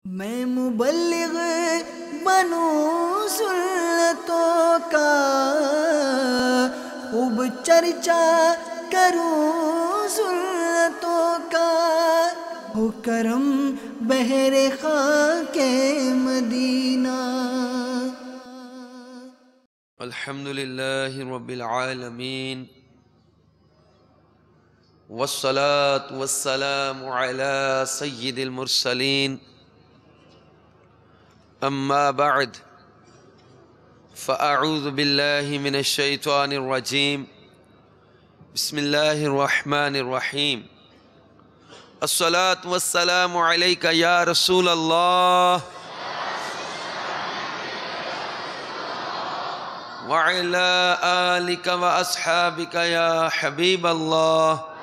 میں مبلغ بنوں سنتوں کا، خوب چرچا کروں سنتوں کا، ہو کرم بحر خاک مدینہ۔ الحمد للہ رب العالمین، والصلاة والسلام على سید المرسلین، اما بعد فاعوذ باللہ من الشیطان الرجیم، بسم اللہ الرحمن الرحیم۔ الصلاة والسلام علیک یا رسول اللہ وعلى آلك وأصحابك يا حبيب الله۔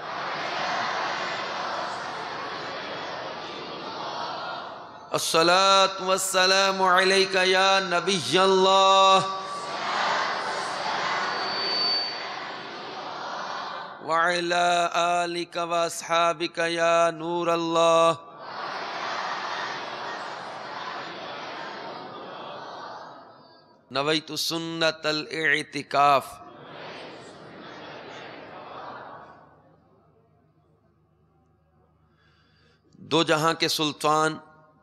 الصلاة والسلام عليك يا نبي الله وعلى آلك وأصحابك يا نور الله۔ نویت سنت الاعتکاف۔ دو جہاں کے سلطان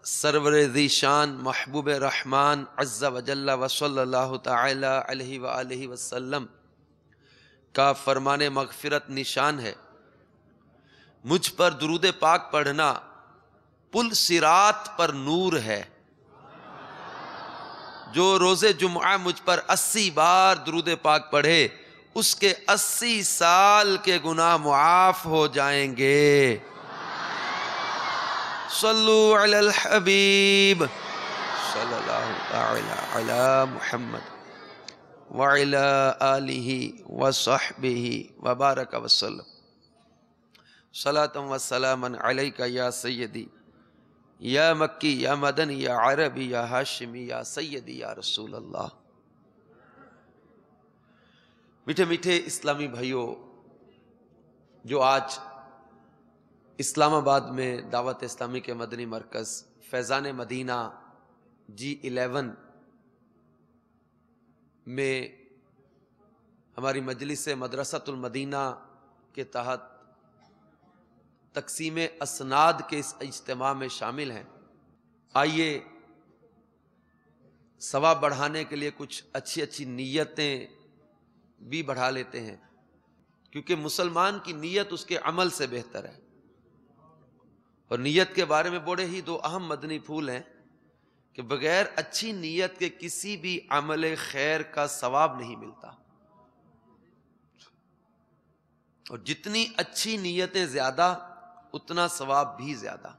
سرور ذی شان محبوب رحمان عز و جل و صلی اللہ تعالی علیہ وآلہ وسلم کا فرمان مغفرت نشان ہے، مجھ پر درود پاک پڑھنا پل صراط پر نور ہے۔ جو روز جمعہ مجھ پر 80 بار درود پاک پڑھے، اس کے 80 سال کے گناہ معاف ہو جائیں گے۔ صلو علی الحبیب صلی اللہ تعالی علی محمد وعلی آلہ وصحبہ وبارک وسلم۔ صلاۃ و سلاما علیک یا سیدی یا مکی یا مدنی یا عربی یا ہاشمی یا سیدی یا رسول اللہ۔ میٹھے میٹھے اسلامی بھائیوں، جو آج اسلام آباد میں دعوت اسلامی کے مدنی مرکز فیضان مدینہ G11 میں ہماری مجلس مدرسۃ المدینہ کے تحت تقسیم اسناد کے اس اجتماع میں شامل ہیں، آئیے ثواب بڑھانے کے لیے کچھ اچھی اچھی نیتیں بھی بڑھا لیتے ہیں، کیونکہ مسلمان کی نیت اس کے عمل سے بہتر ہے، اور نیت کے بارے میں بڑے ہی دو اہم مدنی پھول ہیں کہ بغیر اچھی نیت کے کسی بھی عمل خیر کا ثواب نہیں ملتا، اور جتنی اچھی نیتیں زیادہ اتنا ثواب بھی زیادہ۔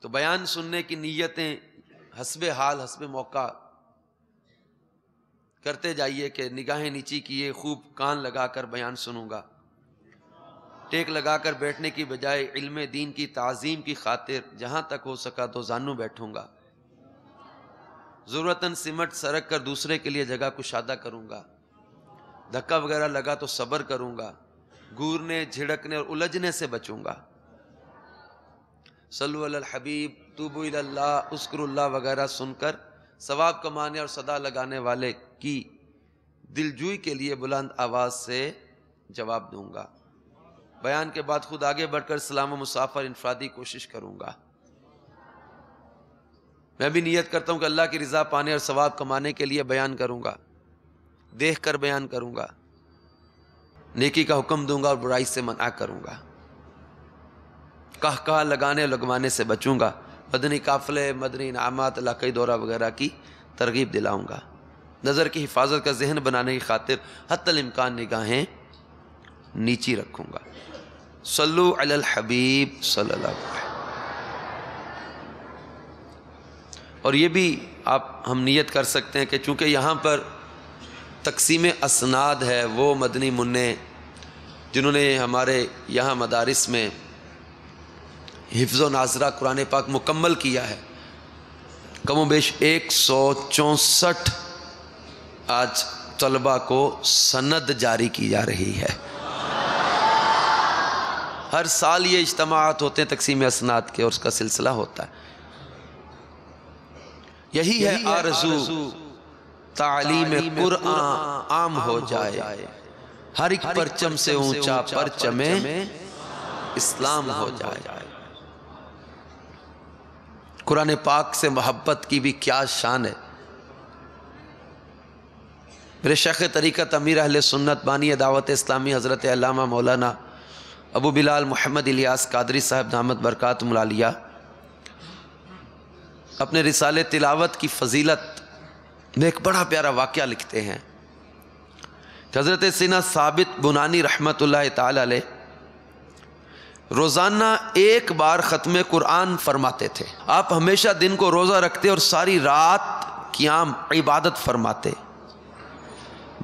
تو بیان سننے کی نیتیں حسب حال حسب موقع کرتے جائیے کہ نگاہیں نیچی کیے خوب کان لگا کر بیان سنوں گا، ٹیک لگا کر بیٹھنے کی بجائے علم دین کی تعظیم کی خاطر جہاں تک ہو سکا تو زانوں بیٹھوں گا، ضرورتاً سمٹ سرک کر دوسرے کے لیے جگہ کشادہ کروں گا، دھکا وغیرہ لگا تو صبر کروں گا، گورنے جھڑکنے اور الجھنے سے بچوں گا۔ صلو علی الحبیب، توبو الی اللہ، اذکر اللہ وغیرہ سن کر ثواب کمانے اور صدا لگانے والے کی دلجوئی کے لیے بلند آواز سے جواب دوں گا۔ بیان کے بعد خود آگے بڑھ کر سلام و مسافر انفرادی کوشش کروں گا۔ میں بھی نیت کرتا ہوں کہ اللہ کی رضا پانے اور ثواب کمانے کے لیے بیان کروں گا، دیکھ کر بیان کروں گا، نیکی کا حکم دوں گا اور برائی سے منع کروں گا، کہا لگانے اور لگوانے سے بچوں گا، مدنی قافلے، مدنی انعامات، علاقائی دورہ وغیرہ کی ترغیب دلاؤں گا، نظر کی حفاظت کا ذہن بنانے کی خاطر حتی الامکان نگاہیں نیچی رکھوں گا۔ صلو علی الحبیب صلی اللہ علیہ وسلم۔ اور یہ بھی ہم نیت کر سکتے ہیں کہ چونکہ یہاں پر تقسیم اسناد ہے، وہ مدنی منع جنہوں نے ہمارے یہاں مدارس میں حفظ و ناظرہ قرآن پاک مکمل کیا ہے، کم و بیش 164 آج طلبہ کو سند جاری کی جا رہی ہے۔ ہر سال یہ اجتماعات ہوتے ہیں تقسیم اسناد کے، اور اس کا سلسلہ ہوتا ہے۔ یہی ہے آرزو، تعلیم قرآن عام ہو جائے، ہر ایک پرچم سے اونچا پرچم اسلام ہو جائے۔ قرآن پاک سے محبت کی بھی کیا شان ہے۔ میرے شیخ طریقت امیر اہل سنت بانی دعوت اسلامی حضرت علامہ مولانا ابو بلال محمد الیاس قادری صاحب دامت برکاتہم العالیہ اپنے رسالے تلاوت کی فضیلت میں ایک بڑا پیارا واقعہ لکھتے ہیں کہ حضرت سیدنا ثابت بنانی رحمت اللہ تعالی علیہ روزانہ ایک بار ختم قرآن فرماتے تھے۔ آپ ہمیشہ دن کو روزہ رکھتے اور ساری رات قیام عبادت فرماتے۔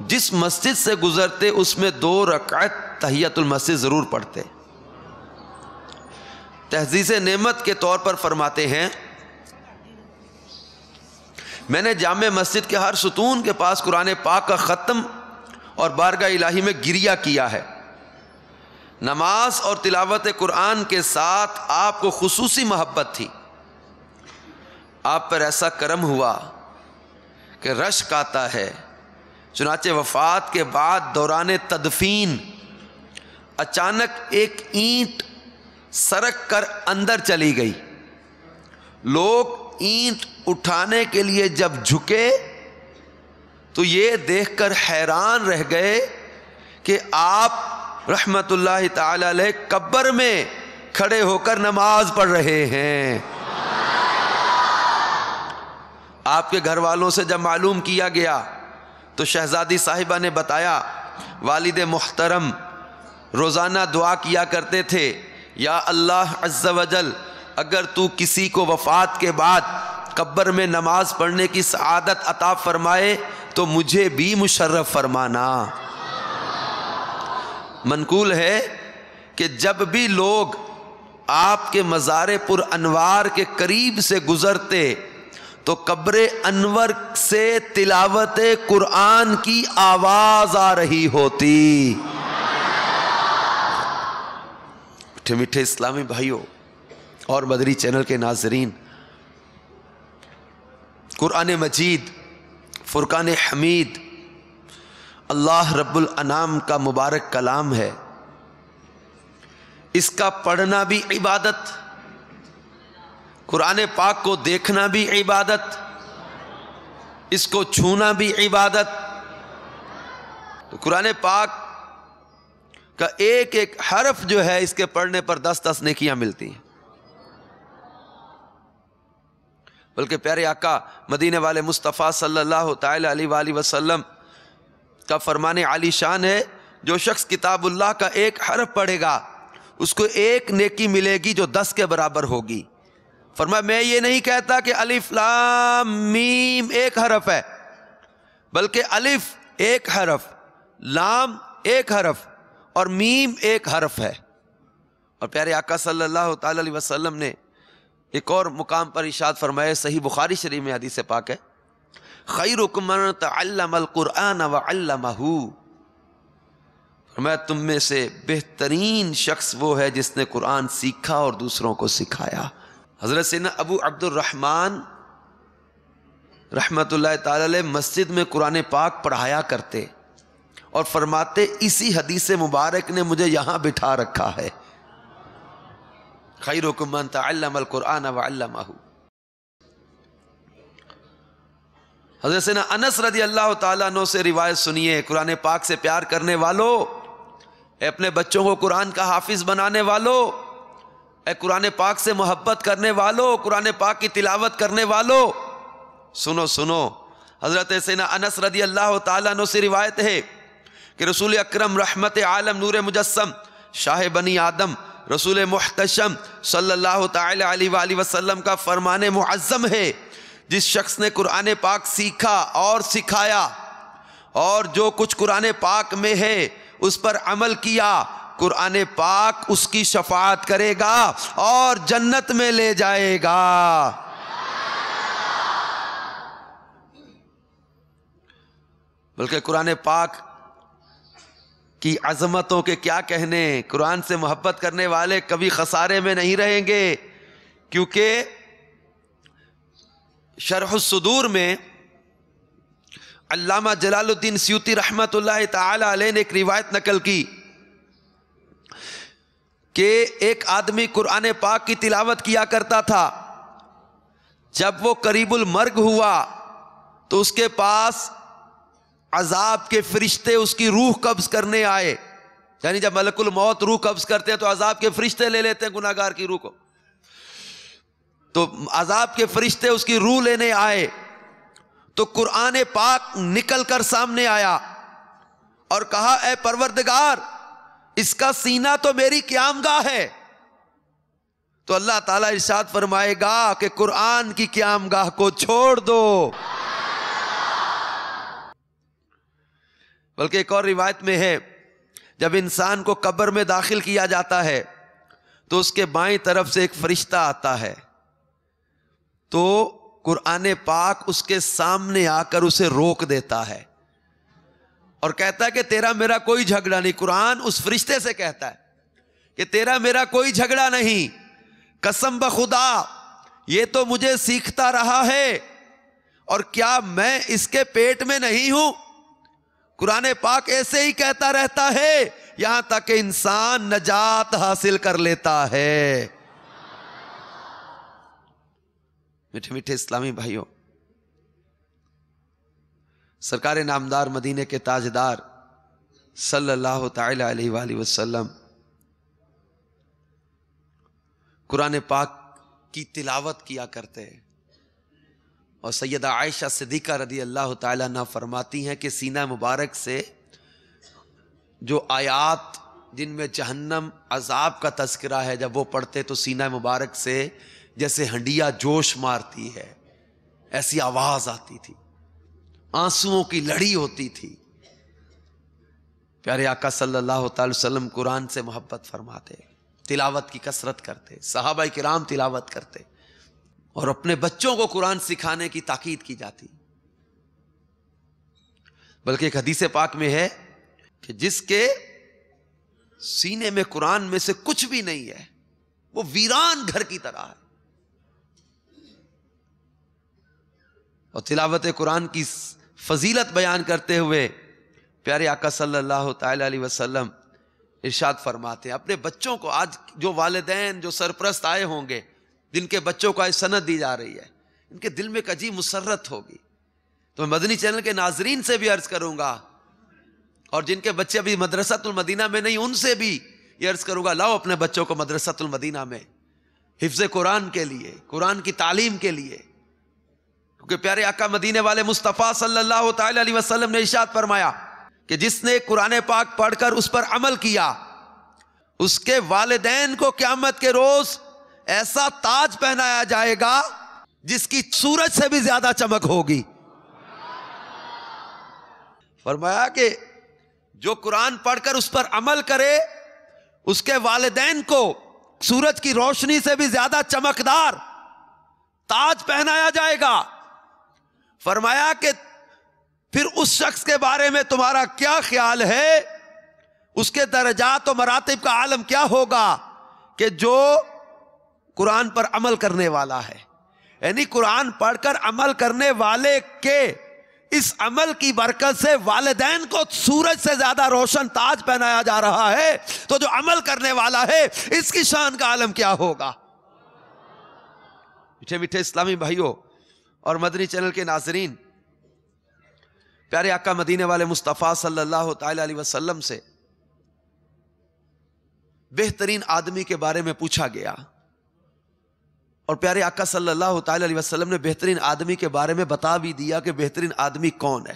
جس مسجد سے گزرتے اس میں 2 رکعت تحیۃ المسجد ضرور پڑھتے۔ تحزیز نعمت کے طور پر فرماتے ہیں، میں نے جامع مسجد کے ہر ستون کے پاس قرآن پاک کا ختم اور بارگاہ الہی میں گریہ کیا ہے۔ نماز اور تلاوت قرآن کے ساتھ آپ کو خصوصی محبت تھی۔ آپ پر ایسا کرم ہوا کہ رشک آتا ہے۔ چنانچہ وفات کے بعد دوران تدفین اچانک ایک اینٹ سرک کر اندر چلی گئی۔ لوگ اینٹ اٹھانے کے لیے جب جھکے تو یہ دیکھ کر حیران رہ گئے کہ آپ رحمت اللہ تعالی علیہ قبر میں کھڑے ہو کر نماز پڑھ رہے ہیں۔ آپ کے گھر والوں سے جب معلوم کیا گیا تو شہزادی صاحبہ نے بتایا، والد محترم روزانہ دعا کیا کرتے تھے، یا اللہ عز و جل اگر تو کسی کو وفات کے بعد قبر میں نماز پڑھنے کی سعادت عطا فرمائے تو مجھے بھی مشرف فرمانا۔ منقول ہے کہ جب بھی لوگ آپ کے مزار پر انوار کے قریب سے گزرتے تو قبر انور سے تلاوت قرآن کی آواز آ رہی ہوتی۔ میٹھے میٹھے اسلامی بھائیوں اور مدری چینل کے ناظرین، قرآن مجید فرقان حمید اللہ رب الانام کا مبارک کلام ہے۔ اس کا پڑھنا بھی عبادت، قرآن پاک کو دیکھنا بھی عبادت، اس کو چھونا بھی عبادت۔ تو قرآن پاک کا ایک ایک حرف جو ہے اس کے پڑھنے پر 10 نیکیاں ملتی ہیں۔ بلکہ پیارے آقا مدینے والے مصطفیٰ صلی اللہ تعالی علیہ وآلہ وسلم کا فرمان عالی شان ہے، جو شخص کتاب اللہ کا ایک حرف پڑھے گا اس کو 1 نیکی ملے گی جو 10 کے برابر ہوگی۔ فرمایا میں یہ نہیں کہتا کہ الف لام میم ایک حرف ہے، بلکہ الف ایک حرف، لام ایک حرف اور میم ایک حرف ہے۔ اور پیارے آقا صلی اللہ تعالی علیہ وسلم نے ایک اور مقام پر ارشاد فرمایا، صحیح بخاری شریف میں حدیث پاک ہے، خیرکم من تعلم القرآن وعلمہ، فرمایا تم میں سے بہترین شخص وہ ہے جس نے قرآن سیکھا اور دوسروں کو سکھایا۔ حضرت سیدنا ابو عبد الرحمن رحمت اللہ تعالی علیہ مسجد میں قرآن پاک پڑھایا کرتے اور فرماتے اسی حدیث مبارک نے مجھے یہاں بٹھا رکھا ہے، خیرکم من تعلم القرآن وعلمہ۔ حضرت سیدنا انس رضی اللہ تعالیٰ عنہ سے روایت سنیے، قرآن پاک سے پیار کرنے والو، اے اپنے بچوں کو قرآن کا حافظ بنانے والو، اے قرآن پاک سے محبت کرنے والو، قرآن پاک کی تلاوت کرنے والو، سنو سنو۔ حضرت سیدنا انس رضی اللہ تعالیٰ عنہ سے روایت ہے کہ رسول اکرم رحمت عالم نور مجسم شاہ بنی آدم رسول محتشم صلی اللہ تعالی علیہ وآلہ وسلم کا فرمان معظم ہے، جس شخص نے قرآن پاک سیکھا اور سکھایا اور جو کچھ قرآن پاک میں ہے اس پر عمل کیا، قرآن پاک اس کی شفاعت کرے گا اور جنت میں لے جائے گا۔ بلکہ قرآن پاک کی عظمتوں کے کیا کہنے. قرآن سے محبت کرنے والے کبھی خسارے میں نہیں رہیں گے، کیونکہ شرح الصدور میں علامہ جلال الدین سیوطی رحمت اللہ تعالی علیہ نے ایک روایت نقل کی کہ ایک آدمی قرآن پاک کی تلاوت کیا کرتا تھا. جب وہ قریب المرگ ہوا تو اس کے پاس عذاب کے فرشتے اس کی روح قبض کرنے آئے. یعنی جب ملک الموت روح قبض کرتے ہیں تو عذاب کے فرشتے لے لیتے ہیں گناہگار کی روح کو. تو عذاب کے فرشتے اس کی روح لینے آئے تو قرآن پاک نکل کر سامنے آیا اور کہا اے پروردگار اس کا سینہ تو میری قیام گاہ ہے. تو اللہ تعالیٰ ارشاد فرمائے گا کہ قرآن کی قیام گاہ کو چھوڑ دو. بلکہ ایک اور روایت میں ہے جب انسان کو قبر میں داخل کیا جاتا ہے تو اس کے بائیں طرف سے ایک فرشتہ آتا ہے تو قرآن پاک اس کے سامنے آ کر اسے روک دیتا ہے اور کہتا ہے کہ تیرا میرا کوئی جھگڑا نہیں. قرآن اس فرشتے سے کہتا ہے کہ تیرا میرا کوئی جھگڑا نہیں، قسم بخدا یہ تو مجھے سیکھتا رہا ہے اور کیا میں اس کے پیٹ میں نہیں ہوں. قرآن پاک ایسے ہی کہتا رہتا ہے یہاں تک کہ انسان نجات حاصل کر لیتا ہے. میٹھے میٹھے اسلامی بھائیوں، سرکار نامدار مدینے کے تاجدار صلی اللہ تعالی علیہ وآلہ وسلم قرآن پاک کی تلاوت کیا کرتے ہیں. اور سیدہ عائشہ صدیقہ رضی اللہ تعالیٰ عنہ فرماتی ہیں کہ سینہ مبارک سے جو آیات جن میں جہنم عذاب کا تذکرہ ہے جب وہ پڑھتے تو سینہ مبارک سے جیسے ہنڈیا جوش مارتی ہے ایسی آواز آتی تھی، آنسوؤں کی لڑی ہوتی تھی. پیارے آقا صلی اللہ تعالی وسلم قرآن سے محبت فرماتے، تلاوت کی کثرت کرتے، صحابہ کرام تلاوت کرتے اور اپنے بچوں کو قرآن سکھانے کی تاکید کی جاتی. بلکہ ایک حدیث پاک میں ہے کہ جس کے سینے میں قرآن میں سے کچھ بھی نہیں ہے وہ ویران گھر کی طرح ہے. اور تلاوت قرآن کی فضیلت بیان کرتے ہوئے پیارے آقا صلی اللہ تعالی علیہ وسلم ارشاد فرماتے ہیں اپنے بچوں کو، آج جو والدین جو سرپرست آئے ہوں گے جن کے بچوں کو آج سند دی جا رہی ہے ان کے دل میں ایک عجیب مسرت ہوگی. تو میں مدنی چینل کے ناظرین سے بھی عرض کروں گا اور جن کے بچے ابھی مدرسۃ المدینہ میں نہیں ان سے بھی یہ عرض کروں گا لاؤ اپنے بچوں کو مدرسۃ المدینہ میں حفظ قرآن کے لیے، قرآن کی تعلیم کے لیے. کیونکہ پیارے آقا مدینے والے مصطفیٰ صلی اللہ تعالی علیہ وسلم نے ارشاد فرمایا کہ جس نے قرآن پاک پڑھ کر اس پر عمل کیا اس کے والدین کو قیامت کے روز ایسا تاج پہنایا جائے گا جس کی سورج سے بھی زیادہ چمک ہوگی. فرمایا کہ جو قرآن پڑھ کر اس پر عمل کرے اس کے والدین کو سورج کی روشنی سے بھی زیادہ چمکدار تاج پہنایا جائے گا. فرمایا کہ پھر اس شخص کے بارے میں تمہارا کیا خیال ہے، اس کے درجات و مراتب کا عالم کیا ہوگا کہ جو قرآن پر عمل کرنے والا ہے. یعنی قرآن پڑھ کر عمل کرنے والے کے اس عمل کی برکت سے والدین کو سورج سے زیادہ روشن تاج پہنایا جا رہا ہے، تو جو عمل کرنے والا ہے اس کی شان کا عالم کیا ہوگا. میٹھے میٹھے اسلامی بھائیوں اور مدنی چینل کے ناظرین، پیارے آقا مدینے والے مصطفیٰ صلی اللہ تعالی علیہ وسلم سے بہترین آدمی کے بارے میں پوچھا گیا اور پیارے آقا صلی اللہ تعالی علیہ وسلم نے بہترین آدمی کے بارے میں بتا بھی دیا کہ بہترین آدمی کون ہے.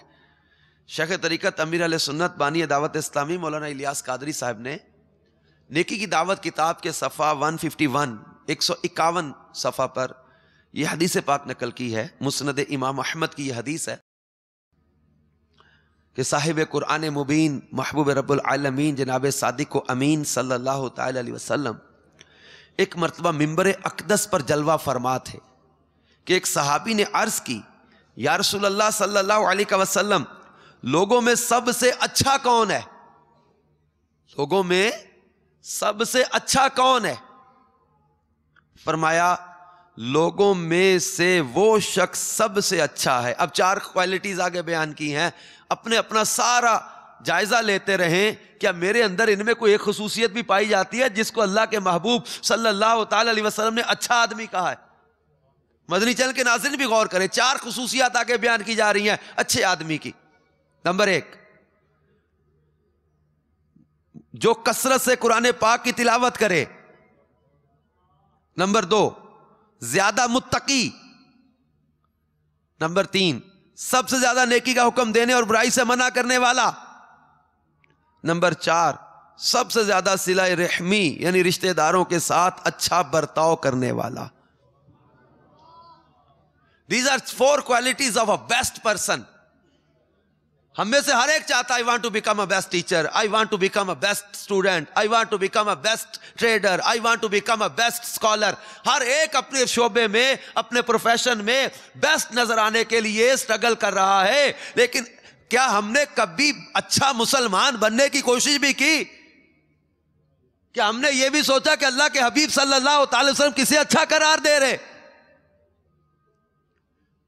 شیخ طریقت امیر علیہ سنت بانی دعوت اسلامی مولانا الیاس قادری صاحب نے نیکی کی دعوت کتاب کے صفحہ 151 151 صفحہ پر یہ حدیث پاک نقل کی ہے. مسند امام احمد کی یہ حدیث ہے کہ صاحب قرآن مبین محبوب رب العالمین جناب صادق و امین صلی اللہ تعالی علیہ وسلم ایک مرتبہ ممبر اقدس پر جلوہ فرما تھے کہ ایک صحابی نے عرض کی یا رسول اللہ صلی اللہ علیہ وسلم لوگوں میں سب سے اچھا کون ہے؟ لوگوں میں سب سے اچھا کون ہے؟ فرمایا لوگوں میں سے وہ شخص سب سے اچھا ہے. اب 4 کوالٹیز آگے بیان کی ہیں. اپنا سارا جائزہ لیتے رہیں. کیا میرے اندر ان میں کوئی ایک خصوصیت بھی پائی جاتی ہے جس کو اللہ کے محبوب صلی اللہ تعالی علیہ وسلم نے اچھا آدمی کہا ہے؟ مدنی چینل کے ناظرین بھی غور کریں. 4 خصوصیات آگے بیان کی جا رہی ہیں اچھے آدمی کی. نمبر 1، جو کثرت سے قرآن پاک کی تلاوت کرے. نمبر 2، زیادہ متقی. نمبر 3، سب سے زیادہ نیکی کا حکم دینے اور برائی سے منع کرنے والا. نمبر 4، سب سے زیادہ صلہ رحمی یعنی رشتہ داروں کے ساتھ اچھا برتاؤ کرنے والا. These are 4 qualities of a best person. ہم میں سے ہر ایک چاہتا ہے I want to become a best teacher, I want to become a best student, I want to become a best trader, I want to become a best scholar. ہر ایک اپنے شعبے میں اپنے پروفیشن میں بیسٹ نظر آنے کے لیے سٹرگل کر رہا ہے. لیکن کیا ہم نے کبھی اچھا مسلمان بننے کی کوشش بھی کی؟ کیا ہم نے یہ بھی سوچا کہ اللہ کے حبیب صلی اللہ تعالی وسلم کسے اچھا قرار دے رہے؟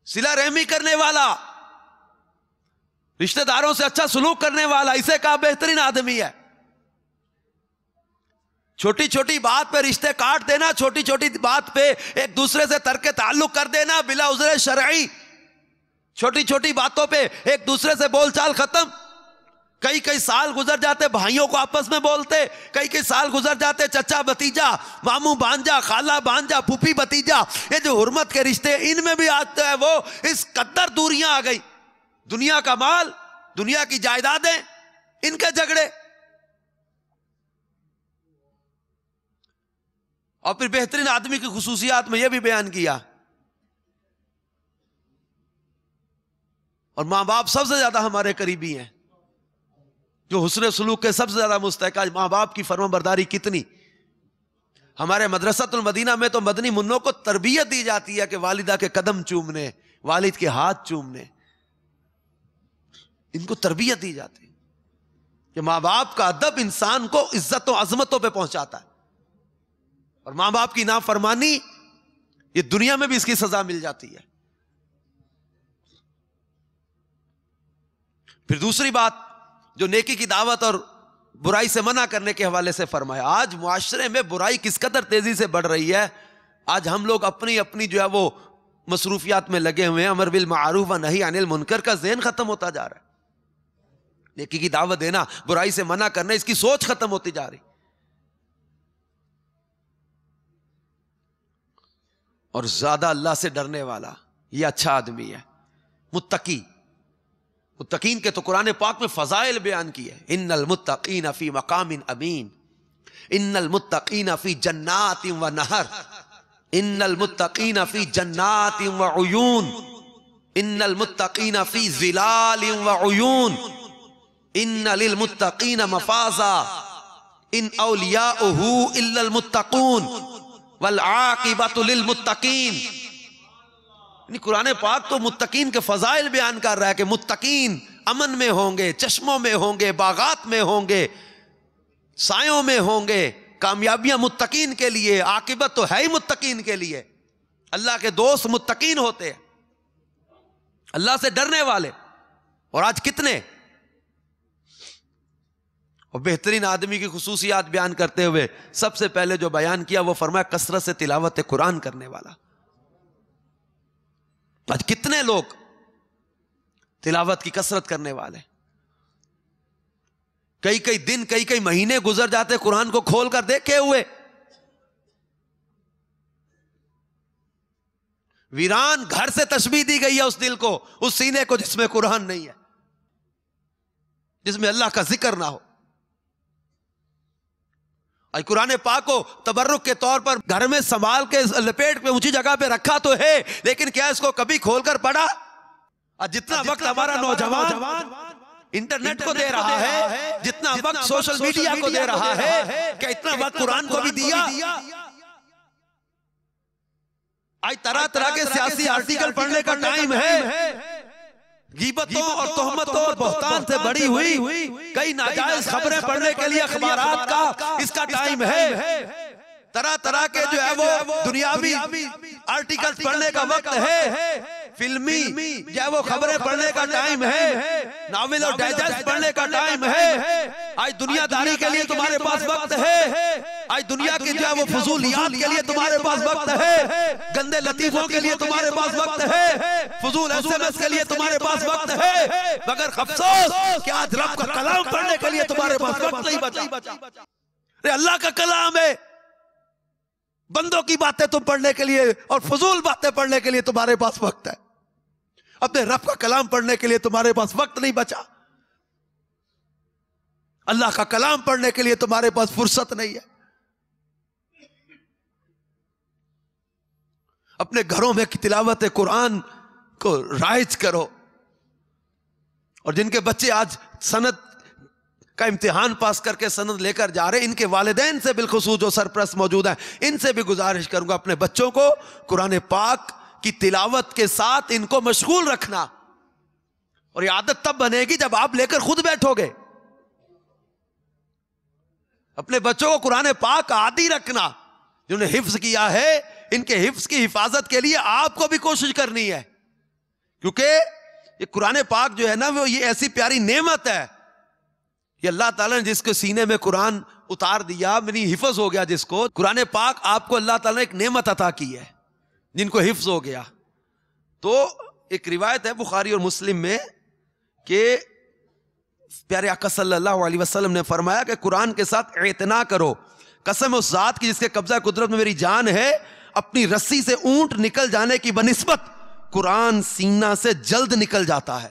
صلہ رحمی کرنے والا، رشتہ داروں سے اچھا سلوک کرنے والا، اسے کہا بہترین آدمی ہے. چھوٹی چھوٹی بات پہ رشتے کاٹ دینا، چھوٹی چھوٹی بات پہ ایک دوسرے سے ترک تعلق کر دینا بلا عذر شرعی، چھوٹی چھوٹی باتوں پہ ایک دوسرے سے بول چال ختم. کئی سال گزر جاتے بھائیوں کو آپس میں بولتے، کئی سال گزر جاتے چچا بھتیجا، ماموں بھانجا، خالہ بھانجا، پھوپھی بھتیجا، یہ جو حرمت کے رشتے ان میں بھی آتے ہیں وہ اس قدر دوریاں آ گئی. دنیا کا مال، دنیا کی جائیدادیں، ان کے جھگڑے. اور پھر بہترین آدمی کی خصوصیات میں یہ بھی بیان کیا. اور ماں باپ سب سے زیادہ ہمارے قریبی ہیں، جو حسن سلوک کے سب سے زیادہ مستحق. ماں باپ کی فرما برداری کتنی. ہمارے مدرسۃ المدینہ میں تو مدنی منوں کو تربیت دی جاتی ہے کہ والدہ کے قدم چومنے، والد کے ہاتھ چومنے، ان کو تربیت دی جاتی ہے کہ ماں باپ کا ادب انسان کو عزت و عظمتوں پہ پہنچاتا ہے. اور ماں باپ کی نافرمانی یہ دنیا میں بھی اس کی سزا مل جاتی ہے. پھر دوسری بات جو نیکی کی دعوت اور برائی سے منع کرنے کے حوالے سے فرمایا. آج معاشرے میں برائی کس قدر تیزی سے بڑھ رہی ہے. آج ہم لوگ اپنی جو ہے وہ مصروفیات میں لگے ہوئے ہیں. امر بالمعروف و نہی عن المنکر کا ذہن ختم ہوتا جا رہا ہے. نیکی کی دعوت دینا، برائی سے منع کرنا، اس کی سوچ ختم ہوتی جا رہی. اور زیادہ اللہ سے ڈرنے والا یہ اچھا آدمی ہے، متقی. متقین کے تو قرآن پاک میں فضائل بیان کی ہے. ان المتقین فی مقام امین، ان المتقین فی جنات و نہر، ان المتقین فی جنات و عیون، ان المتقین فی ظلال و عیون، ان للمتقین مفازا، ان اولیاؤہ الا المتقون والعاقبۃ للمتقین. قرآن پاک تو متقین کے فضائل بیان کر رہا ہے کہ متقین امن میں ہوں گے، چشموں میں ہوں گے، باغات میں ہوں گے، سایوں میں ہوں گے. کامیابیاں متقین کے لیے، عاقبت تو ہے ہی متقین کے لیے. اللہ کے دوست متقین ہوتے ہیں، اللہ سے ڈرنے والے. اور آج کتنے. اور بہترین آدمی کی خصوصیات بیان کرتے ہوئے سب سے پہلے جو بیان کیا وہ فرمایا کثرت سے تلاوت قرآن کرنے والا. آج کتنے لوگ تلاوت کی کثرت کرنے والے. کئی دن کئی مہینے گزر جاتے قرآن کو کھول کر دیکھے ہوئے. ویران گھر سے تشبیہ دی گئی ہے اس دل کو، اس سینے کو جس میں قرآن نہیں ہے، جس میں اللہ کا ذکر نہ ہو. آج قرآن پاک کو تبرک کے طور پر گھر میں سنبھال کے لپیٹ پہ اونچی جگہ پہ رکھا تو ہے، لیکن کیا اس کو کبھی کھول کر پڑھا؟ جتنا وقت ہمارا نوجوان انٹرنیٹ کو دے رہا ہے، جتنا وقت سوشل میڈیا کو دے رہا ہے، کیا اتنا وقت قرآن کو بھی دیا؟ آج طرح طرح کے سیاسی آرٹیکل پڑھنے کا ٹائم ہے، غیبتوں اور تہمتوں اور بہتان سے بڑی ہوئی کئی ناجائز خبریں پڑھنے کے لیے اخبارات کا اس کا ٹائم ہے، طرح طرح کے جو ہے وہ دنیاوی آرٹیکل پڑھنے کا وقت ہے، فلمی جو ہے وہ خبریں پڑھنے کا ٹائم ہے، ناول اور ڈائجسٹ پڑھنے کا ٹائم ہے۔ آج دنیا داری کے لیے تمہارے پاس وقت ہے، آج دنیا کی جو ہے وہ فضولیات کے لیے تمہارے پاس وقت ہے، گندے لطیفوں کے لیے تمہارے پاس وقت ہے، فضول ایس ایم ایس کے لیے تمہارے پاس وقت ہے، مگر افسوس کہ آج رب کا کلام پڑھنے کے لیے تمہارے پاس وقت نہیں بچا۔ اللہ کا کلام ہے، بندوں کی باتیں تم پڑھنے کے لیے اور فضول باتیں پڑھنے کے لیے تمہارے پاس وقت ہے، اپنے رب کا کلام پڑھنے کے لیے تمہارے پاس وقت نہیں بچا، اللہ کا کلام پڑھنے کے لیے تمہارے پاس فرصت نہیں ہے۔ اپنے گھروں میں تلاوت قرآن کو رائج کرو، اور جن کے بچے آج سند کا امتحان پاس کر کے سند لے کر جا رہے ہیں، ان کے والدین سے بالخصوص جو سرپرست موجود ہیں، ان سے بھی گزارش کروں گا اپنے بچوں کو قرآن پاک کی تلاوت کے ساتھ ان کو مشغول رکھنا، اور یہ عادت تب بنے گی جب آپ لے کر خود بیٹھو گے۔ اپنے بچوں کو قرآن پاک عادی رکھنا، جنہوں نے حفظ کیا ہے ان کے حفظ کی حفاظت کے لیے آپ کو بھی کوشش کرنی ہے، کیونکہ یہ قرآن پاک جو ہے نا وہ یہ ایسی پیاری نعمت ہے، یہ اللہ تعالیٰ نے جس کے سینے میں قرآن اتار دیا، میری حفظ ہو گیا، جس کو قرآن پاک آپ کو اللہ تعالیٰ نے ایک نعمت عطا کی ہے، جن کو حفظ ہو گیا۔ تو ایک روایت ہے بخاری اور مسلم میں کہ پیارے آقا صلی اللہ علیہ وسلم نے فرمایا کہ قرآن کے ساتھ اعتنا کرو، قسم اس ذات کی جس کے قبضہ قدرت میں میری جان ہے، اپنی رسی سے اونٹ نکل جانے کی بنسبت قرآن سینہ سے جلد نکل جاتا ہے۔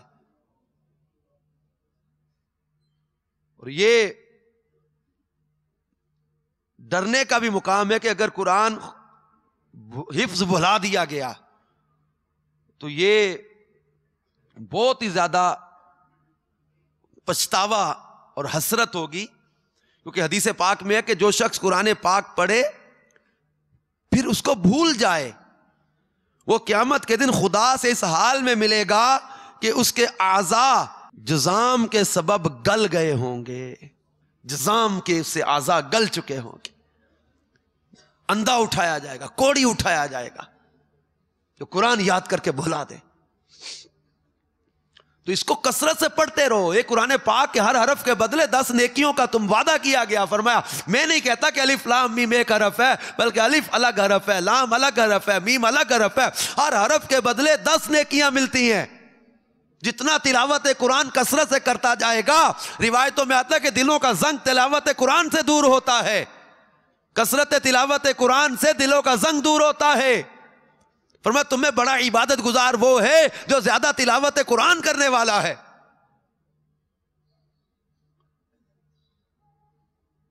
اور یہ ڈرنے کا بھی مقام ہے کہ اگر قرآن حفظ بھلا دیا گیا تو یہ بہت ہی زیادہ پچھتاوا اور حسرت ہوگی، کیونکہ حدیث پاک میں ہے کہ جو شخص قرآن پاک پڑھے پھر اس کو بھول جائے، وہ قیامت کے دن خدا سے اس حال میں ملے گا کہ اس کے اعضاء جزام کے سبب گل گئے ہوں گے، جزام کے اس سے اعضاء گل چکے ہوں گے، اندھا اٹھایا جائے گا، کوڑی اٹھایا جائے گا، جو قرآن یاد کر کے بھلا دے۔ تو اس کو کثرت سے پڑھتے رہو۔ ایک قرآن پاک کے ہر حرف کے بدلے 10 نیکیوں کا تم وعدہ کیا گیا۔ فرمایا میں نہیں کہتا کہ الف لام میم ایک حرف ہے، بلکہ الف الگ حرف ہے، لام الگ حرف ہے، میم الگ حرف ہے، ہر حرف کے بدلے 10 نیکیاں ملتی ہیں۔ جتنا تلاوت قرآن کثرت سے کرتا جائے گا، روایتوں میں آتا ہے کہ دلوں کا زنگ تلاوت قرآن سے دور ہوتا ہے، کثرت تلاوت قرآن سے دلوں کا زنگ دور ہوتا ہے۔ فرمایا تمہیں بڑا عبادت گزار وہ ہے جو زیادہ تلاوت قرآن کرنے والا ہے۔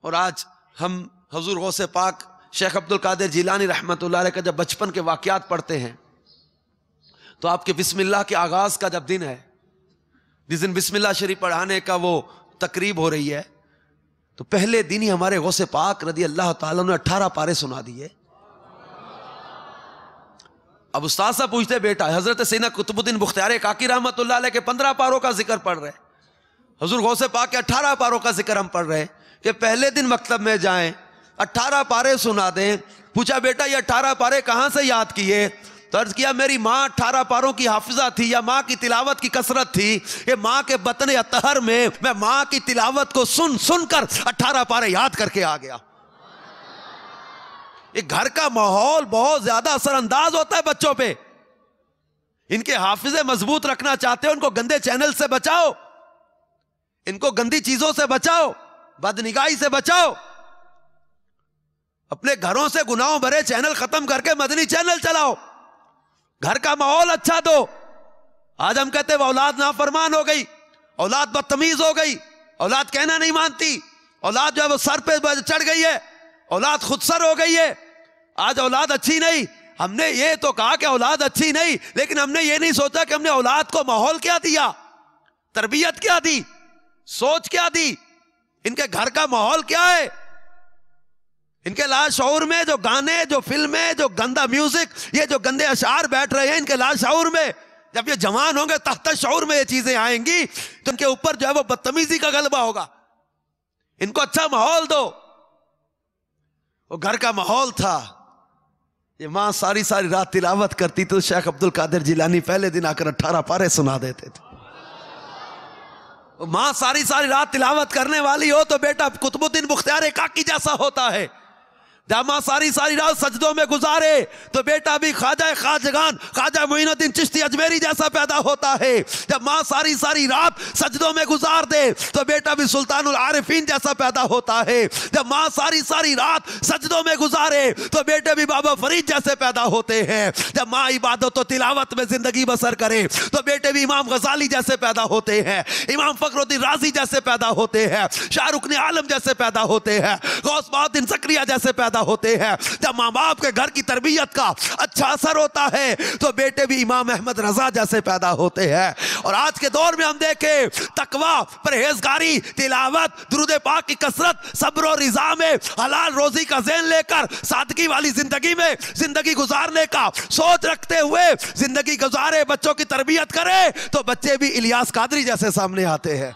اور آج ہم حضور غوث پاک شیخ عبد القادر جیلانی رحمۃ اللہ علیہ کا جب بچپن کے واقعات پڑھتے ہیں تو آپ کے بسم اللہ کے آغاز کا جب دن ہے، جس دن بسم اللہ شریف پڑھانے کا وہ تقریب ہو رہی ہے، تو پہلے دن ہی ہمارے غوث پاک رضی اللہ تعالیٰ نے 18 پارے سنا دیے۔ اب استاد صاحب پوچھتے بیٹا حضرت سیدنا قطب الدین بختیار کاکی رحمت اللہ علیہ کے 15 پاروں کا ذکر پڑھ رہے، حضور غوث پاک کے 18 پاروں کا ذکر ہم پڑھ رہے کہ پہلے دن مکتب میں جائیں 18 پارے سنا دیں۔ پوچھا بیٹا یہ 18 پارے کہاں سے یاد کیے؟ تو عرض کیا میری ماں 18 پاروں کی حافظہ تھی، یا ماں کی تلاوت کی کثرت تھی، یہ ماں کے بطن اطہر میں میں ماں کی تلاوت کو سن سن کر 18 پارے یاد کر کے آ گیا۔ ایک گھر کا ماحول بہت زیادہ اثر انداز ہوتا ہے بچوں پہ۔ ان کے حافظے مضبوط رکھنا چاہتے ہو، ان کو گندے چینل سے بچاؤ، ان کو گندی چیزوں سے بچاؤ، بدنگاہی سے بچاؤ، اپنے گھروں سے گناہوں بھرے چینل ختم کر کے مدنی چینل چلاؤ، گھر کا ماحول اچھا دو۔ آج ہم کہتے ہیں اولاد نافرمان ہو گئی، اولاد بدتمیز ہو گئی، اولاد کہنا نہیں مانتی، اولاد جو ہے وہ سر پہ چڑھ گئی ہے، اولاد خود سر ہو گئی ہے۔ آج اولاد اچھی نہیں، ہم نے یہ تو کہا کہ اولاد اچھی نہیں، لیکن ہم نے یہ نہیں سوچا کہ ہم نے اولاد کو ماحول کیا دیا، تربیت کیا دی، سوچ کیا دی، ان کے گھر کا ماحول کیا ہے۔ ان کے لاشعور میں جو گانے، جو فلمیں، جو گندا میوزک، یہ جو گندے اشعار بیٹھ رہے ہیں ان کے لاشعور میں، جب یہ جوان ہوں گے تحت شعور میں یہ چیزیں آئیں گی تو ان کے اوپر جو ہے وہ بدتمیزی کا غلبہ ہوگا. ان کو اچھا ماحول دو. وہ گھر کا ماحول تھا. یہ ماں ساری رات تلاوت کرتی تو شیخ عبد القادر جیلانی پہلے دن آ کر 18 پارے سنا دیتے تھے. ماں ساری رات تلاوت کرنے والی ہو تو بیٹا قطب الدین بختیار کاکی جیسا ہوتا ہے. جب ماں ساری رات سجدوں میں گزارے تو بیٹا بھی خواجہ خواجگان خواجہ معین الدین چشتی اجمیری جیسا پیدا ہوتا ہے. جب ماں ساری رات سجدوں میں گزار دے تو بیٹا بھی سلطان العارفین جیسا پیدا ہوتا ہے. جب ماں ساری رات سجدوں میں گزارے تو بیٹے بھی بابا فرید جیسے پیدا ہوتے ہیں. جب ماں عبادت و تلاوت میں زندگی بسر کرے تو بیٹے بھی امام غزالی جیسے پیدا ہوتے ہیں, امام فخر الدین رازی جیسے پیدا ہوتے ہیں, شاہ رکن عالم جیسے پیدا ہوتے ہیں, غوث بہاءالدین زکریا جیسے پیدا ہوتے ہیں. جب ماں باپ کے گھر کی تربیت کا اچھا اثر ہوتا ہے تو بیٹے بھی امام احمد رضا جیسے پیدا ہوتے ہیں. اور آج کے دور میں ہم دیکھیں تقوی, پرہیزگاری, تلاوت, درود پاک کی کثرت, صبر و رضا میں حلال روزی کا ذہن لے کر سادگی والی زندگی میں زندگی گزارنے کا سوچ رکھتے ہوئے زندگی گزارے, بچوں کی تربیت کرے تو بچے بھی الیاس قادری جیسے سامنے آتے ہیں.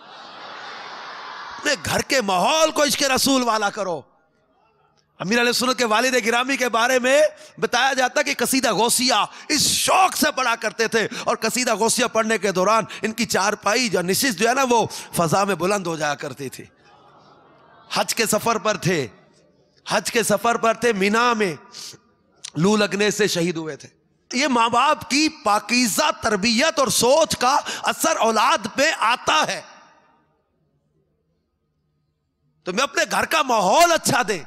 اپنے گھر کے ماحول کو عشق رسول والا کرو. امیر علیہ سنت کے والد گرامی کے بارے میں بتایا جاتا کہ قصیدہ غوثیہ اس شوق سے پڑھا کرتے تھے, اور قصیدہ غوثیہ پڑھنے کے دوران ان کی چارپائی جو نشست جو ہے نا وہ فضا میں بلند ہو جایا کرتی تھی. حج کے سفر پر تھے, مینا میں لو لگنے سے شہید ہوئے تھے. یہ ماں باپ کی پاکیزہ تربیت اور سوچ کا اثر اولاد پہ آتا ہے. تمہیں اپنے گھر کا ماحول اچھا دیں.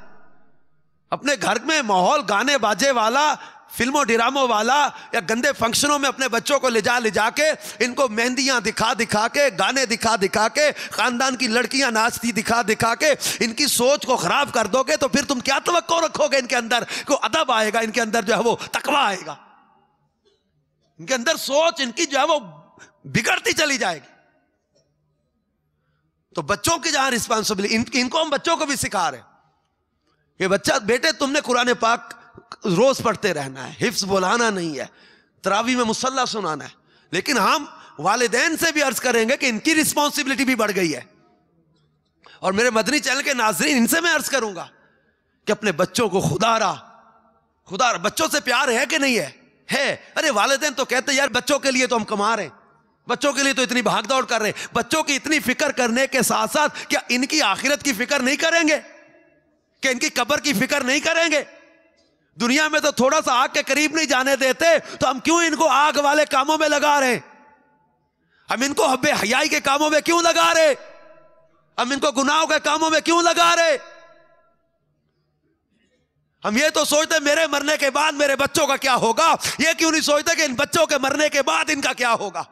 اپنے گھر میں ماحول گانے باجے والا, فلموں ڈراموں والا, یا گندے فنکشنوں میں اپنے بچوں کو لے جا کے ان کو مہندیاں دکھا کے, گانے دکھا کے, خاندان کی لڑکیاں ناچتی دکھا کے ان کی سوچ کو خراب کر دو گے تو پھر تم کیا توقع رکھو گے؟ ان کے اندر کوئی ادب آئے گا, ان کے اندر جو ہے وہ تقوی آئے گا, ان کے اندر سوچ ان کی جو ہے وہ بگڑتی چلی جائے گی. تو بچوں کی جہاں رسپانسبلٹی, ان کو ہم بچوں کو بھی سکھا رہے ہیں کہ بچہ بیٹے تم نے قرآن پاک روز پڑھتے رہنا ہے, حفظ بولانا نہیں ہے, تراویح میں مصلی سنانا ہے. لیکن ہم والدین سے بھی عرض کریں گے کہ ان کی رسپانسبلٹی بھی بڑھ گئی ہے. اور میرے مدنی چینل کے ناظرین, ان سے میں عرض کروں گا کہ اپنے بچوں کو خدا را بچوں سے پیار ہے کہ نہیں ہے. ارے والدین تو کہتے ہیں یار بچوں کے لیے تو ہم کما رہے ہیں, بچوں کے لیے تو اتنی بھاگ دوڑ کر رہے ہیں. بچوں کی اتنی فکر کرنے کے ساتھ ساتھ کیا ان کی آخرت کی فکر نہیں کریں گے؟ کہ ان کی قبر کی فکر نہیں کریں گے؟ دنیا میں تو تھوڑا سا آگ کے قریب نہیں جانے دیتے, تو ہم کیوں ان کو آگ والے کاموں میں لگا رہے ہیں؟ ہم ان کو حب حیائی کے کاموں میں کیوں لگا رہے؟ ہم ان کو گناہوں کے کاموں میں کیوں لگا رہے؟ ہم یہ تو سوچتے میرے مرنے کے بعد میرے بچوں کا کیا ہوگا, یہ کیوں نہیں سوچتے کہ ان بچوں کے مرنے کے بعد ان کا کیا ہوگا,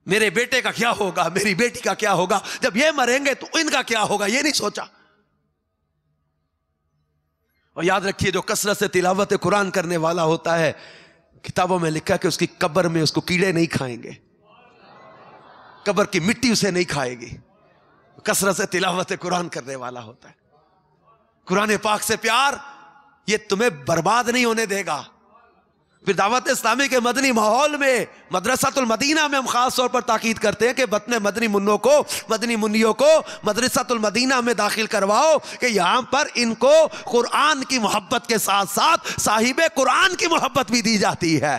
میرے بیٹے کا کیا ہوگا, میری بیٹی کا کیا ہوگا, جب یہ مریں گے تو ان کا کیا ہوگا, یہ نہیں سوچا. اور یاد رکھیے جو کثرت سے تلاوت قرآن کرنے والا ہوتا ہے, کتابوں میں لکھا کہ اس کی قبر میں اس کو کیڑے نہیں کھائیں گے, قبر کی مٹی اسے نہیں کھائے گی. کثرت سے تلاوت قرآن کرنے والا ہوتا ہے. قرآن پاک سے پیار یہ تمہیں برباد نہیں ہونے دے گا. پھر دعوت اسلامی کے مدنی ماحول میں مدرسۃ المدینہ میں ہم خاص طور پر تاکید کرتے ہیں کہ اپنے مدنی منیوں کو مدرسۃ المدینہ میں داخل کرواؤ, کہ یہاں پر ان کو قرآن کی محبت کے ساتھ ساتھ صاحب قرآن کی محبت بھی دی جاتی ہے.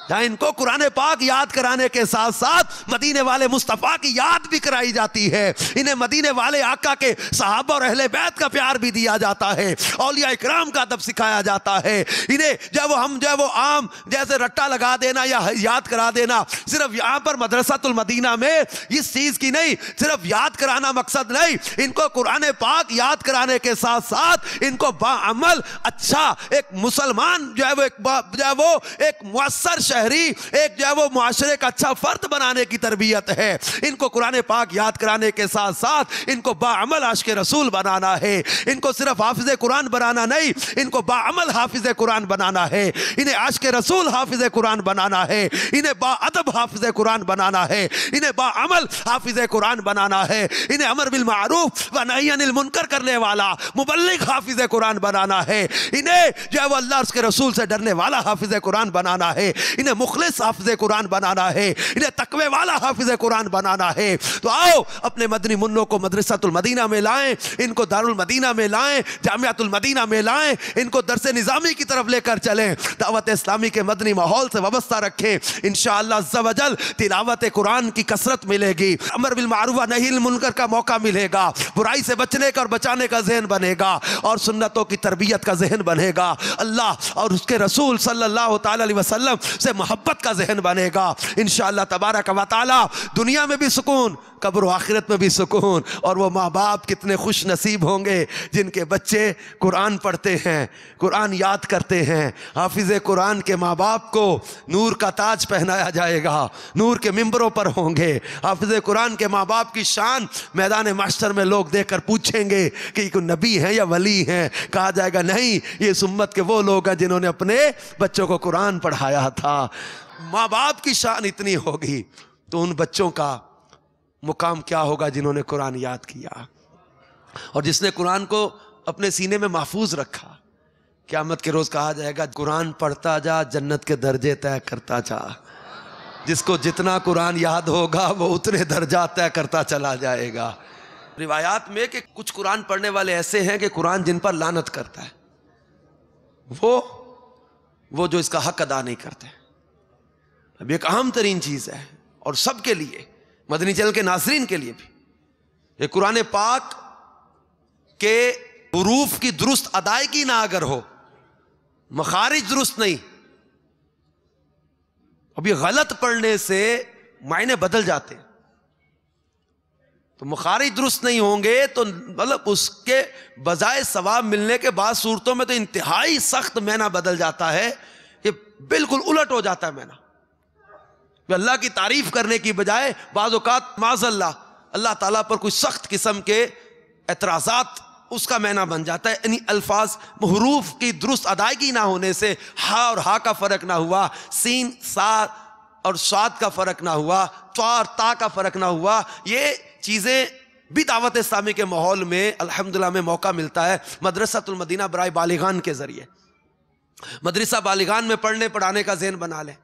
جہاں ان کو قرآن پاک یاد کرانے کے ساتھ ساتھ مدینے والے مصطفیٰ کی یاد بھی کرائی جاتی ہے. انہیں مدینے والے آقا کے صحابہ اور اہل بیت کا پیار بھی دیا جاتا ہے, اولیاء اکرام کا ادب سکھایا جاتا ہے. انہیں جو وہ عام جیسے رٹا لگا دینا یا یاد کرا دینا, صرف یہاں پر مدرسۃ المدینہ میں اس چیز کی نہیں, صرف یاد کرانا مقصد نہیں, ان کو قرآن پاک یاد کرانے کے ساتھ ساتھ ان کو باعمل اچھا ایک مسلمان جو ہے وہ ایک مؤثر شہری ایک جو ہے وہ معاشرے کا اچھا فرد بنانے کی تربیت ہے. ان کو قرآن پاک یاد کرانے کے ساتھ ساتھ ان کو باعمل عاشق رسول بنانا ہے. ان کو صرف حافظ قرآن بنانا نہیں, ان کو باعمل حافظ قرآن بنانا ہے. انہیں عاشق رسول حافظ قرآن بنانا ہے. انہیں باادب حافظ قرآن بنانا ہے. انہیں باعمل حافظ قرآن بنانا ہے. انہیں امر بالمعروف و نہی عن المنکر کرنے والا مبلغ حافظ قرآن بنانا ہے. انہیں جو ہے وہ اللہ اور اس کے رسول سے ڈرنے والا حافظ قرآن بنانا ہے. انہیں مخلص حافظ قرآن بنانا ہے. انہیں تقوی والا حافظ قرآن بنانا ہے. تو آؤ اپنے مدنی منوں کو مدرسۃ المدینہ میں لائیں, ان کو دارالمدینہ میں لائیں, جامعۃ المدینہ میں لائیں, ان کو درس نظامی کی طرف لے کر چلیں, دعوت اسلامی کے مدنی ماحول سے وابستہ رکھیں. انشاءاللہ عز و جل تلاوت قرآن کی کثرت ملے گی, امر بالمعروف و نہی عن المنکر کا موقع ملے گا, برائی سے بچنے کا اور بچانے کا ذہن بنے گا, اور سنتوں کی تربیت کا ذہن بنے گا, اللہ اور اس کے رسول صلی اللہ تعالی علیہ وسلم سے محبت کا ذہن بنے گا. انشاءاللہ تبارک و تعالی دنیا میں بھی سکون, قبر و آخرت میں بھی سکون. اور وہ ماں باپ کتنے خوش نصیب ہوں گے جن کے بچے قرآن پڑھتے ہیں, قرآن یاد کرتے ہیں. حافظ قرآن کے ماں باپ کو نور کا تاج پہنایا جائے گا, نور کے ممبروں پر ہوں گے. حافظ قرآن کے ماں باپ کی شان میدان محشر میں لوگ دیکھ کر پوچھیں گے کہ یہ کوئی نبی ہیں یا ولی ہیں. کہا جائے گا نہیں, یہ اس امت کے وہ لوگ ہیں جنہوں نے اپنے بچوں کو قرآن پڑھایا تھا. ماں باپ کی شان اتنی ہوگی تو ان بچوں کا مقام کیا ہوگا جنہوں نے قرآن یاد کیا, اور جس نے قرآن کو اپنے سینے میں محفوظ رکھا. قیامت کے روز کہا جائے گا قرآن پڑھتا جا, جنت کے درجے طے کرتا جا. جس کو جتنا قرآن یاد ہوگا وہ اتنے درجات طے کرتا چلا جائے گا. روایات میں کہ کچھ قرآن پڑھنے والے ایسے ہیں کہ قرآن جن پر لعنت کرتا ہے, وہ جو اس کا حق ادا نہیں کرتے. اب ایک اہم ترین چیز ہے, اور سب کے لیے, مدنی چینل کے ناظرین کے لیے بھی, یہ قرآن پاک کے حروف کی درست ادائیگی نہ اگر ہو, مخارج درست نہیں, اب یہ غلط پڑھنے سے معنی بدل جاتے ہیں. تو مخارج درست نہیں ہوں گے تو مطلب اس کے بجائے ثواب ملنے کے بعد صورتوں میں تو انتہائی سخت معنی بدل جاتا ہے, کہ بالکل الٹ ہو جاتا ہے معنی. اللہ کی تعریف کرنے کی بجائے بعض اوقات معاذ اللہ تعالیٰ پر کوئی سخت قسم کے اعتراضات اس کا معنی بن جاتا ہے. یعنی الفاظ حروف کی درست ادائیگی نہ ہونے سے, ہا اور ہا کا فرق نہ ہوا, سین سا اور صاد کا فرق نہ ہوا, طا اور تا کا فرق نہ ہوا, یہ چیزیں بھی دعوت اسلامی کے ماحول میں الحمدللہ میں موقع ملتا ہے. مدرسۃ المدینہ برائے بالغان کے ذریعے, مدرسہ بالغان میں پڑھنے پڑھانے کا ذہن بنا لیں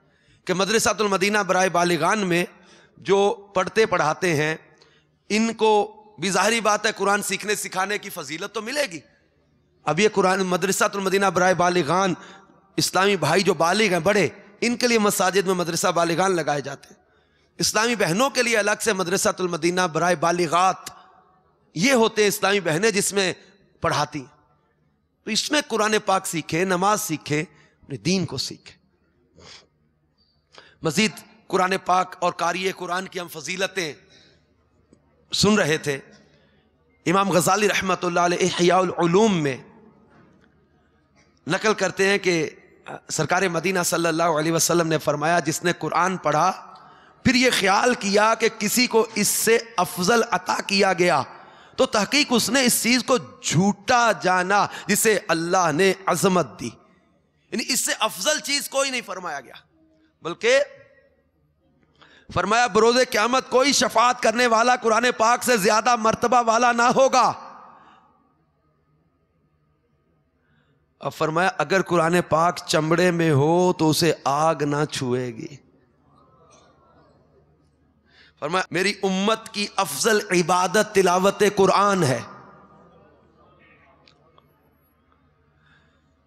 کہ مدرسۃ المدینہ برائے بالغان میں جو پڑھتے پڑھاتے ہیں ان کو بھی ظاہری بات ہے قرآن سیکھنے سکھانے کی فضیلت تو ملے گی. اب یہ قرآن مدرسۃ المدینہ برائے بالغان, اسلامی بھائی جو بالغ ہیں بڑے, ان کے لیے مساجد میں مدرسہ بالغان لگائے جاتے ہیں. اسلامی بہنوں کے لیے الگ سے مدرسۃ المدینہ برائے بالغات, یہ ہوتے ہیں اسلامی بہنیں جس میں پڑھاتی ہیں. تو اس میں قرآن پاک سیکھیں, نماز سیکھیں, اپنے دین کو سیکھیں. مزید قرآن پاک اور قاری قرآن کی ہم فضیلتیں سن رہے تھے. امام غزالی رحمۃ اللہ علیہ احیاء العلوم میں نقل کرتے ہیں کہ سرکار مدینہ صلی اللہ علیہ وسلم نے فرمایا, جس نے قرآن پڑھا پھر یہ خیال کیا کہ کسی کو اس سے افضل عطا کیا گیا, تو تحقیق اس نے اس چیز کو جھوٹا جانا جسے اللہ نے عظمت دی. یعنی اس سے افضل چیز کوئی نہیں فرمایا گیا, بلکہ فرمایا بروز قیامت کوئی شفاعت کرنے والا قرآن پاک سے زیادہ مرتبہ والا نہ ہوگا. اب فرمایا اگر قرآن پاک چمڑے میں ہو تو اسے آگ نہ چھوئے گی. فرمایا میری امت کی افضل عبادت تلاوت قرآن ہے.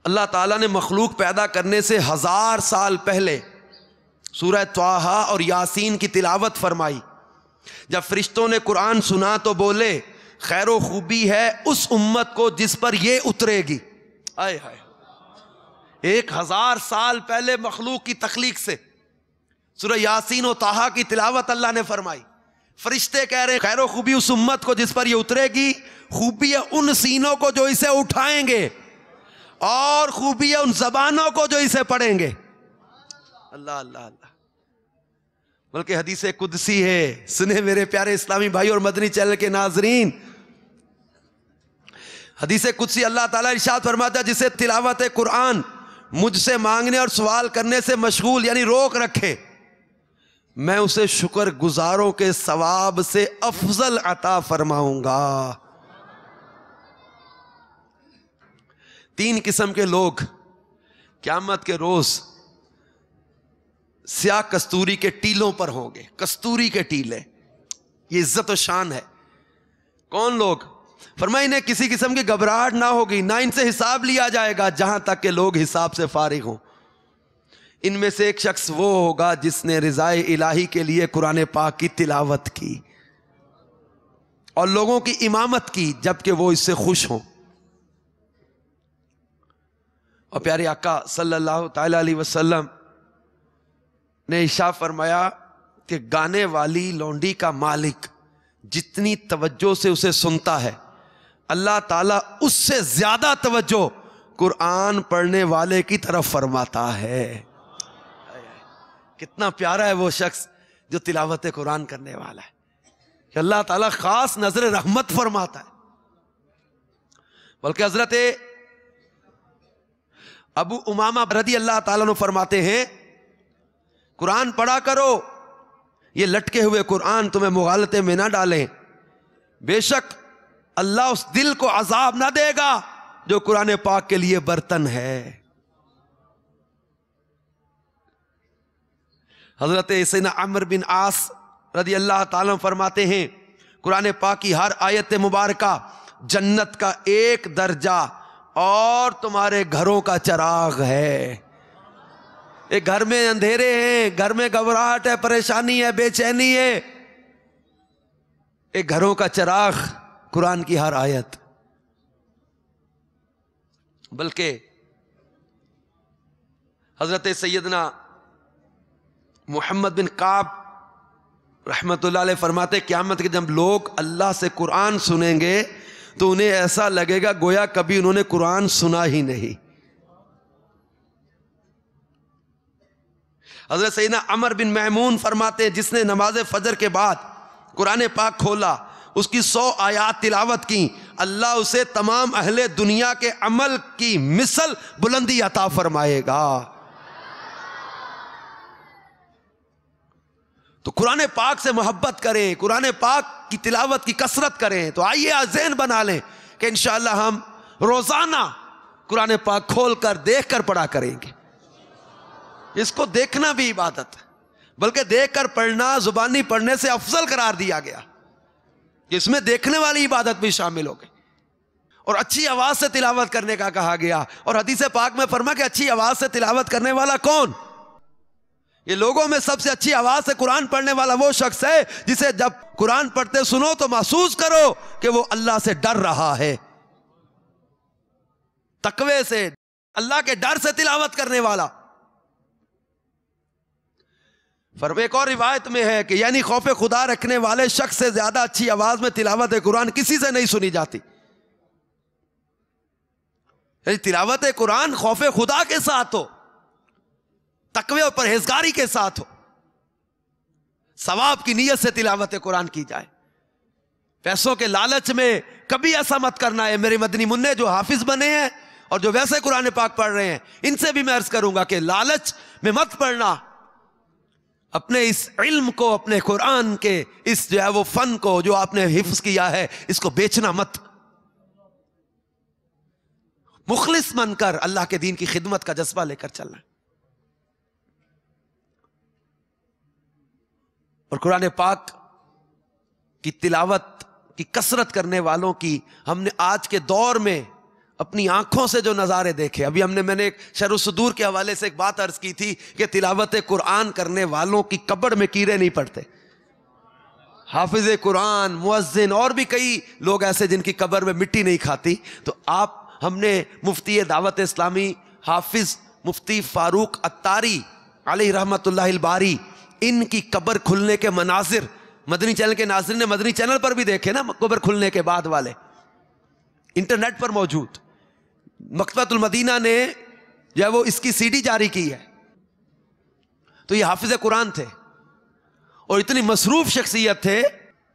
اللہ تعالیٰ نے مخلوق پیدا کرنے سے 1000 سال پہلے سورہ طٰہٰ اور یاسین کی تلاوت فرمائی. جب فرشتوں نے قرآن سنا تو بولے خیر و خوبی ہے اس امت کو جس پر یہ اترے گی. آئے ہائے, 1000 سال پہلے مخلوق کی تخلیق سے سورہ یاسین و طٰہٰ کی تلاوت اللہ نے فرمائی. فرشتے کہہ رہے ہیں خیر و خوبی اس امت کو جس پر یہ اترے گی, خوبی ہے ان سینوں کو جو اسے اٹھائیں گے, اور خوبی ہے ان زبانوں کو جو اسے پڑھیں گے. اللہ اللہ اللہ، بلکہ حدیث قدسی ہے. سنے میرے پیارے اسلامی بھائی اور مدنی چینل کے ناظرین، حدیث قدسی اللہ تعالیٰ ارشاد فرماتا ہے جسے تلاوت قرآن مجھ سے مانگنے اور سوال کرنے سے مشغول یعنی روک رکھے، میں اسے شکر گزاروں کے ثواب سے افضل عطا فرماؤں گا. 3 قسم کے لوگ قیامت کے روز سیاہ کستوری کے ٹیلوں پر ہوں گے. کستوری کے ٹیلے، یہ عزت و شان ہے. کون لوگ؟ فرمایا انہیں کسی قسم کی گھبراہٹ نہ ہوگی، نہ ان سے حساب لیا جائے گا جہاں تک کہ لوگ حساب سے فارغ ہوں. ان میں سے ایک شخص وہ ہوگا جس نے رضائے الہی کے لیے قرآن پاک کی تلاوت کی اور لوگوں کی امامت کی جبکہ وہ اس سے خوش ہوں. اور پیارے آقا صلی اللہ تعالی علیہ وسلم نے ارشاد فرمایا کہ گانے والی لونڈی کا مالک جتنی توجہ سے اسے سنتا ہے، اللہ تعالیٰ اس سے زیادہ توجہ قرآن پڑھنے والے کی طرف فرماتا ہے. کتنا پیارا ہے وہ شخص جو تلاوت قرآن کرنے والا ہے کہ اللہ تعالیٰ خاص نظر رحمت فرماتا ہے. بلکہ حضرت ابو امامہ رضی اللہ تعالیٰ عنہ فرماتے ہیں قرآن پڑھا کرو، یہ لٹکے ہوئے قرآن تمہیں مغالطے میں نہ ڈالیں، بے شک اللہ اس دل کو عذاب نہ دے گا جو قرآن پاک کے لیے برتن ہے. حضرت سیدنا عمرو بن عاص رضی اللہ تعالیٰ فرماتے ہیں قرآن پاک کی ہر آیت مبارکہ جنت کا ایک درجہ اور تمہارے گھروں کا چراغ ہے. ایک گھر میں اندھیرے ہیں، گھر میں گھبراہٹ ہے، پریشانی ہے، بے چینی ہے، ایک گھروں کا چراغ قرآن کی ہر آیت. بلکہ حضرت سیدنا محمد بن کعب رحمت اللہ علیہ فرماتے قیامت کے جب لوگ اللہ سے قرآن سنیں گے تو انہیں ایسا لگے گا گویا کبھی انہوں نے قرآن سنا ہی نہیں. حضرت سیدنا عمر بن میمون فرماتے جس نے نماز فجر کے بعد قرآن پاک کھولا، اس کی 100 آیات تلاوت کی، اللہ اسے تمام اہل دنیا کے عمل کی مثل بلندی عطا فرمائے گا. تو قرآن پاک سے محبت کریں، قرآن پاک کی تلاوت کی کثرت کریں. تو آئیے آج ذہن بنا لیں کہ انشاءاللہ ہم روزانہ قرآن پاک کھول کر دیکھ کر پڑھا کریں گے. اس کو دیکھنا بھی عبادت ہے، بلکہ دیکھ کر پڑھنا زبانی پڑھنے سے افضل قرار دیا گیا. اس میں دیکھنے والی عبادت بھی شامل ہو گئی اور اچھی آواز سے تلاوت کرنے کا کہا گیا. اور حدیث پاک میں فرمایا کہ اچھی آواز سے تلاوت کرنے والا کون؟ یہ لوگوں میں سب سے اچھی آواز سے قرآن پڑھنے والا وہ شخص ہے جسے جب قرآن پڑھتے سنو تو محسوس کرو کہ وہ اللہ سے ڈر رہا ہے، تقوی سے، اللہ کے ڈر سے تلاوت کرنے والا. ایک اور روایت میں ہے کہ یعنی خوف خدا رکھنے والے شخص سے زیادہ اچھی آواز میں تلاوت قرآن کسی سے نہیں سنی جاتی. یعنی تلاوت قرآن خوف خدا کے ساتھ ہو، تقوی اور پرہیزگاری کے ساتھ ہو، ثواب کی نیت سے تلاوت قرآن کی جائے. پیسوں کے لالچ میں کبھی ایسا مت کرنا ہے. میرے مدنی منع جو حافظ بنے ہیں اور جو ویسے قرآن پاک پڑھ رہے ہیں ان سے بھی میں عرض کروں گا کہ لالچ میں مت پڑھنا. اپنے اس علم کو، اپنے قرآن کے اس جو ہے وہ فن کو جو آپ نے حفظ کیا ہے اس کو بیچنا مت. مخلص بن کر اللہ کے دین کی خدمت کا جذبہ لے کر چلنا. اور قرآن پاک کی تلاوت کی کثرت کرنے والوں کی ہم نے آج کے دور میں اپنی آنکھوں سے جو نظارے دیکھے. ابھی میں نے ایک شرح الصدور کے حوالے سے ایک بات عرض کی تھی کہ تلاوت قرآن کرنے والوں کی قبر میں کیڑے نہیں پڑتے. حافظ قرآن، مؤذن اور بھی کئی لوگ ایسے جن کی قبر میں مٹی نہیں کھاتی. تو ہم نے مفتی دعوت اسلامی حافظ مفتی فاروق عطاری علیہ رحمت اللہ الباری ان کی قبر کھلنے کے مناظر مدنی چینل کے ناظرین نے مدنی چینل پر بھی دیکھے نا، قبر کھلنے کے بعد والے انٹرنیٹ پر موجود. مکتبۃ المدینہ نے جو ہے وہ اس کی CD جاری کی ہے تو یہ حافظ قرآن تھے اور اتنی مصروف شخصیت تھے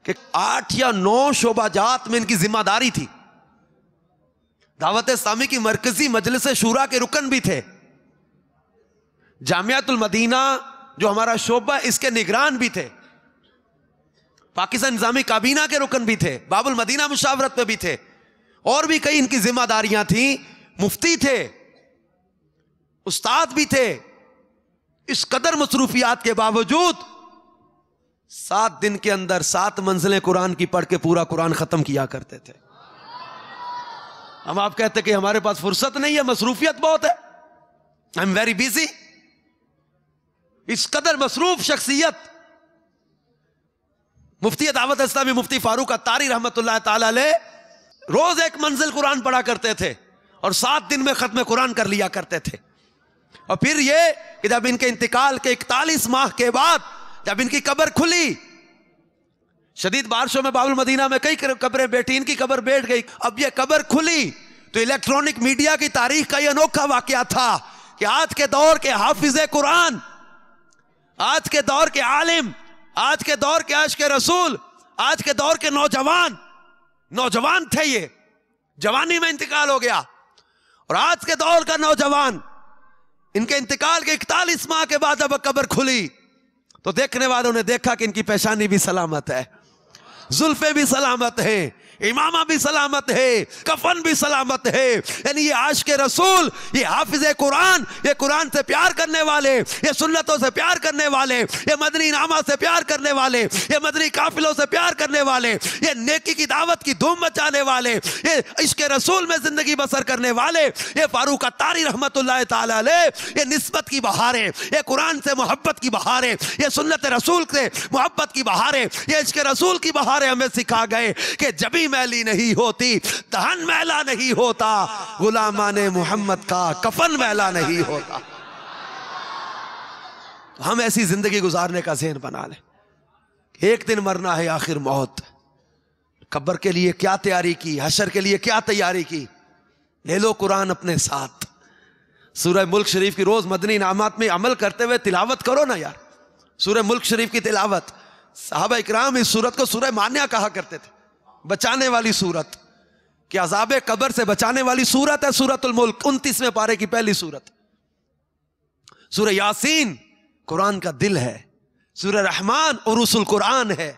کہ 8 یا 9 شعبہ جات میں ان کی ذمہ داری تھی. دعوت اسلامی کی مرکزی مجلس شورا کے رکن بھی تھے. جامعۃ المدینہ جو ہمارا شعبہ اس کے نگران بھی تھے. پاکستان نظامی کابینہ کے رکن بھی تھے. باب المدینہ مشاورت پہ بھی تھے. اور بھی کئی ان کی ذمہ داریاں تھیں. مفتی تھے, استاد بھی تھے. اس قدر مصروفیات کے باوجود 7 دن کے اندر 7 منزلیں قرآن کی پڑھ کے پورا قرآن ختم کیا کرتے تھے. ہم آپ کہتے کہ ہمارے پاس فرصت نہیں ہے, مصروفیت بہت ہے, آئی ایم ویری بیزی. اس قدر مصروف شخصیت مفتی دعوت اسلامی مفتی فاروق اتاری رحمت اللہ تعالی علیہ روز 1 منزل قرآن پڑھا کرتے تھے اور 7 دن میں ختم قرآن کر لیا کرتے تھے. اور پھر یہ کہ جب ان کے انتقال کے 41 ماہ کے بعد جب ان کی قبر کھلی, شدید بارشوں میں باب المدینہ میں کئی قبریں بیٹھی, ان کی قبر بیٹھ گئی. اب یہ قبر کھلی تو الیکٹرانک میڈیا کی تاریخ کا یہ انوکھا واقعہ تھا کہ آج کے دور کے حافظ قرآن, آج کے دور کے عالم, آج کے دور کے عاشق رسول, آج کے دور کے نوجوان تھے. یہ جوانی میں انتقال ہو گیا. اور آج کے دور کا نوجوان ان کے انتقال کے 41 ماہ کے بعد جب قبر کھلی تو دیکھنے والوں نے دیکھا کہ ان کی پیشانی بھی سلامت ہے, زلفیں بھی سلامت ہیں, امامہ بھی سلامت ہے, کفن بھی سلامت ہے. یعنی یہ عاشق رسول, یہ حافظ قرآن, یہ قرآن سے پیار کرنے والے, یہ سنتوں سے پیار کرنے والے, یہ مدنی انعامات سے پیار کرنے والے, یہ مدنی قافلوں سے پیار کرنے والے, یہ نیکی کی دعوت کی دھوم مچانے والے, یہ عشق رسول میں زندگی بسر کرنے والے, یہ فاروق اتاری رحمت اللہ تعالی علیہ, یہ نسبت کی بہاریں, یہ قرآن سے محبت کی بہاریں, یہ سنت رسول سے محبت کی بہاریں, یہ عشق رسول کی بہاریں ہمیں سکھا گئے کہ جبھی میلی نہیں ہوتی دہن میلا نہیں ہوتا, غلامان محمد کا کفن میلا نہیں ہوتا. ہم ایسی زندگی گزارنے کا ذہن بنا لیں. ایک دن مرنا ہے, آخر موت. قبر کے لیے کیا تیاری کی, حشر کے لیے کیا تیاری کی. لے لو قرآن اپنے ساتھ. سورہ ملک شریف کی روز مدنی انعامات میں عمل کرتے ہوئے تلاوت کرو نا یار. سورہ ملک شریف کی تلاوت, صحابہ اکرام اس سورت کو سورہ مانیہ کہا کرتے تھے, بچانے والی سورت, کہ عذاب قبر سے بچانے والی سورت ہے سورۃ الملک, 29ویں پارے کی پہلی سورت. سورہ یاسین قرآن کا دل ہے. سورہ رحمان عروس القرآن ہے.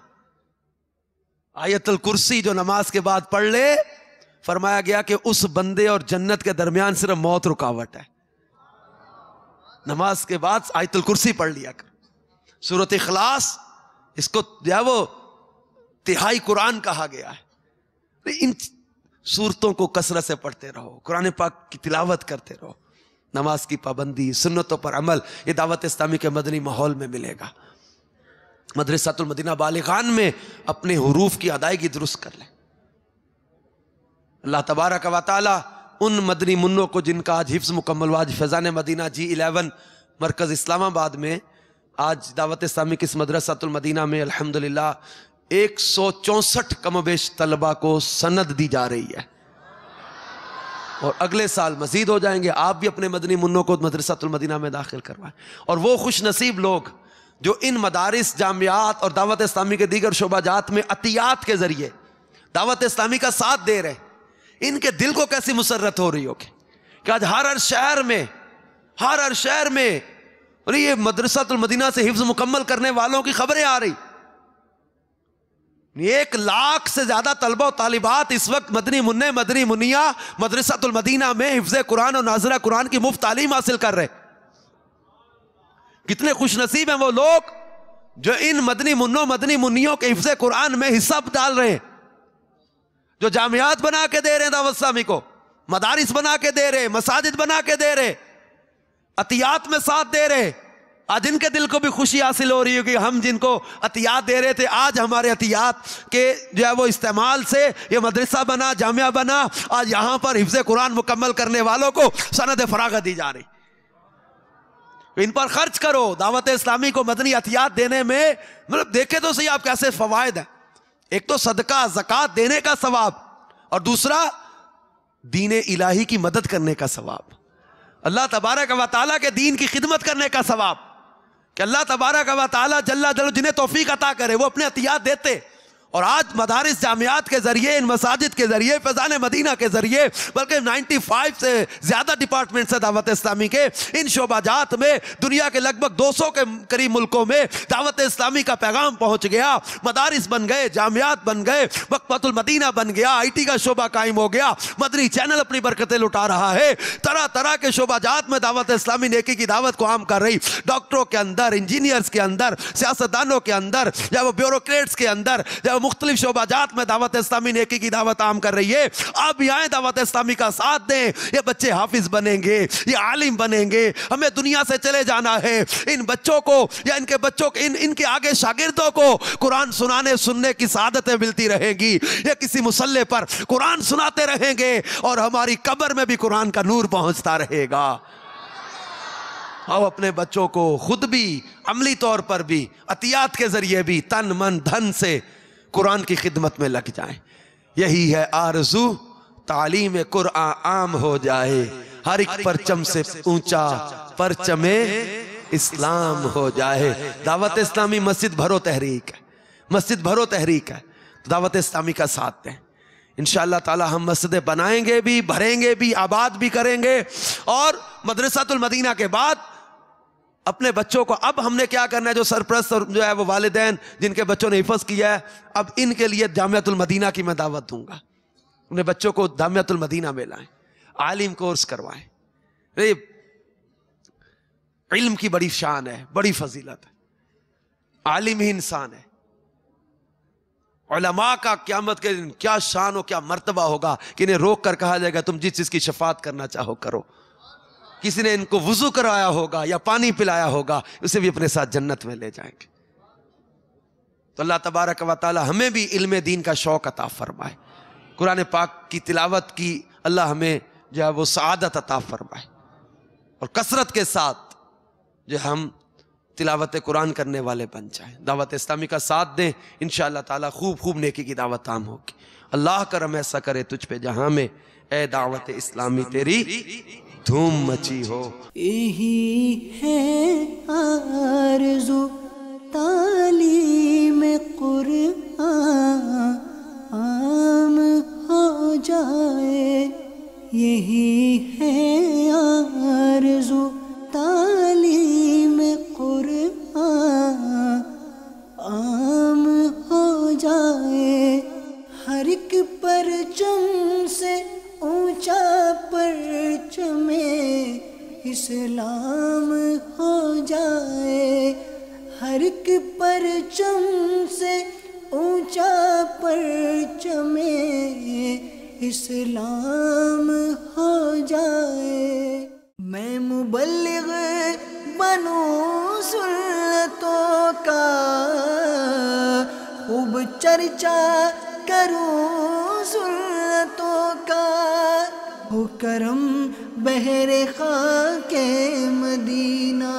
آیت الکرسی جو نماز کے بعد پڑھ لے, فرمایا گیا کہ اس بندے اور جنت کے درمیان صرف موت رکاوٹ ہے. نماز کے بعد آیت الکرسی پڑھ لیا کر. سورۃ اخلاص, اس کو جو ہے وہ تہائی قرآن کہا گیا ہے. ان سورتوں کو کثرت سے پڑھتے رہو, قرآن پاک کی تلاوت کرتے رہو. نماز کی پابندی, سنتوں پر عمل, یہ دعوت اسلامی کے مدنی ماحول میں ملے گا. مدرسۃ المدینہ بالغان میں اپنے حروف کی ادائیگی درست کر لیں. اللہ تبارک و تعالی ان مدنی منوں کو جن کا آج حفظ مکمل ہوا, آج فیضان مدینہ G11 مرکز اسلام آباد میں آج دعوت اسلامی کی اس مدرسۃ المدینہ میں الحمدللہ 164 کم و بیش طلبہ کو سند دی جا رہی ہے, اور اگلے سال مزید ہو جائیں گے. آپ بھی اپنے مدنی منوں کو مدرسۃ المدینہ میں داخل کروائیں. اور وہ خوش نصیب لوگ جو ان مدارس, جامعات اور دعوت اسلامی کے دیگر شعبہ جات میں عطیات کے ذریعے دعوت اسلامی کا ساتھ دے رہے, ان کے دل کو کیسی مسرت ہو رہی ہوگی کہ آج ہر شہر میں اور یہ مدرسۃ المدینہ سے حفظ مکمل کرنے والوں کی خبریں آ رہی. 1 لاکھ سے زیادہ طلبہ و طالبات اس وقت مدنی منع, مدنی منیہ مدرسۃ المدینہ میں حفظ قرآن اور ناظرہ قرآن کی مفت تعلیم حاصل کر رہے. کتنے خوش نصیب ہیں وہ لوگ جو ان مدنی منوں, مدنی منیوں کے حفظ قرآن میں حصہ ڈال رہے ہیں, جو جامعات بنا کے دے رہے ہیں دعوت اسلامی کو, مدارس بنا کے دے رہے, مساجد بنا کے دے رہے, عطیات میں ساتھ دے رہے. آج ان کے دل کو بھی خوشی حاصل ہو رہی ہے کہ ہم جن کو عطیات دے رہے تھے, آج ہمارے عطیات کے جو ہے وہ استعمال سے یہ مدرسہ بنا, جامعہ بنا. آج یہاں پر حفظ قرآن مکمل کرنے والوں کو سند فراغت دی جا رہی. ان پر خرچ کرو. دعوت اسلامی کو مدنی عطیات دینے میں مطلب دیکھیں تو صحیح آپ کیسے فوائد ہیں. ایک تو صدقہ زکوٰۃ دینے کا ثواب, اور دوسرا دین الہی کی مدد کرنے کا ثواب, اللہ تبارک و تعالیٰ کے دین کی خدمت کرنے کا ثواب. کہ اللہ تبارک و تعالیٰ جل جلالہ جنہیں توفیق عطا کرے وہ اپنے عطیات دیتے، اور آج مدارس جامعات کے ذریعے، ان مساجد کے ذریعے، فیضان مدینہ کے ذریعے، بلکہ 95 سے زیادہ ڈپارٹمنٹ سے دعوت اسلامی کے ان شعبہ جات میں دنیا کے لگ بھگ 200 کے قریب ملکوں میں دعوت اسلامی کا پیغام پہنچ گیا، مدارس بن گئے، جامعات بن گئے، وقفۃ المدینہ بن گیا، IT کا شعبہ قائم ہو گیا، مدنی چینل اپنی برکتیں لٹا رہا ہے، طرح طرح کے شعبہ جات میں دعوت اسلامی نیکی کی دعوت کو عام کر رہی، ڈاکٹروں کے اندر، انجینئرز کے اندر، سیاستدانوں کے اندر، یا وہ بیوروکریٹس کے اندر، یا مختلف شعبہ جات میں دعوت اسلامی نیکی کی دعوت عام کر رہی ہے۔ آپ بھی آئیں، دعوت اسلامی کا ساتھ دیں، یہ بچے حافظ بنیں گے، یہ عالم بنیں گے، ہمیں دنیا سے چلے جانا ہے، ان بچوں کو یا ان کے بچوں ان کے آگے شاگردوں کو قرآن سننے کی سعادتیں ملتی رہیں گی، یہ کسی مصلی پر قرآن سناتے رہیں گے اور ہماری قبر میں بھی قرآن کا نور پہنچتا رہے گا۔ اور اپنے بچوں کو خود بھی عملی طور پر بھی عطیات کے ذریعے بھی تن من دھن سے قرآن کی خدمت میں لگ جائیں۔ یہی ہے آرزو، تعلیم قرآن عام ہو جائے، ہر ایک پرچم سے اونچا پرچم اسلام ہو جائے۔ دعوت اسلامی مسجد بھرو تحریک ہے، مسجد بھرو تحریک ہے، دعوت اسلامی کا ساتھ دیں۔ انشاءاللہ تعالی ہم مسجدیں بنائیں گے بھی، بھریں گے بھی، آباد بھی کریں گے، اور مدرسۃ المدینہ کے بعد اپنے بچوں کو اب ہم نے کیا کرنا ہے، جو سرپرست اور جو ہے وہ والدین جن کے بچوں نے حفظ کیا ہے، اب ان کے لیے جامعۃ المدینہ کی میں دعوت دوں گا، انہیں بچوں کو جامعۃ المدینہ میں لائیں، عالم کورس کروائیں۔ علم کی بڑی شان ہے، بڑی فضیلت ہے، عالم ہی انسان ہے۔ علماء کا قیامت کے دن کیا شان و کیا مرتبہ ہوگا کہ انہیں روک کر کہا جائے گا تم جس چیز کی شفاعت کرنا چاہو کرو۔ کسی نے ان کو وضو کرایا ہوگا یا پانی پلایا ہوگا، اسے بھی اپنے ساتھ جنت میں لے جائیں گے۔ تو اللہ تبارک و تعالی ہمیں بھی علم دین کا شوق عطا فرمائے، قرآن پاک کی تلاوت کی اللہ ہمیں جو ہے وہ سعادت عطا فرمائے، اور کثرت کے ساتھ جو ہم تلاوت قرآن کرنے والے بن جائیں، دعوت اسلامی کا ساتھ دیں، انشاءاللہ تعالی خوب خوب نیکی کی دعوت عام ہوگی۔ اللہ کرم ایسا کرے تجھ پہ جہاں میں اے دعوت اسلامی تیری دھوم مچی ہو۔ یہی ہے آرزو تعلیم قرآن عام ہو جائے، یہی ہے آرزو تعلیم قرآن عام ہو جائے، ہر ایک پرچم سے اونچا پرچم اسلام ہو جائے، ہر ایک پرچم سے اونچا پرچم اسلام ہو جائے۔ میں مبلغ بنوں سنتوں کا، خوب چرچا کروں سنتوں کا، ہو کرم بحر خاک مدینہ۔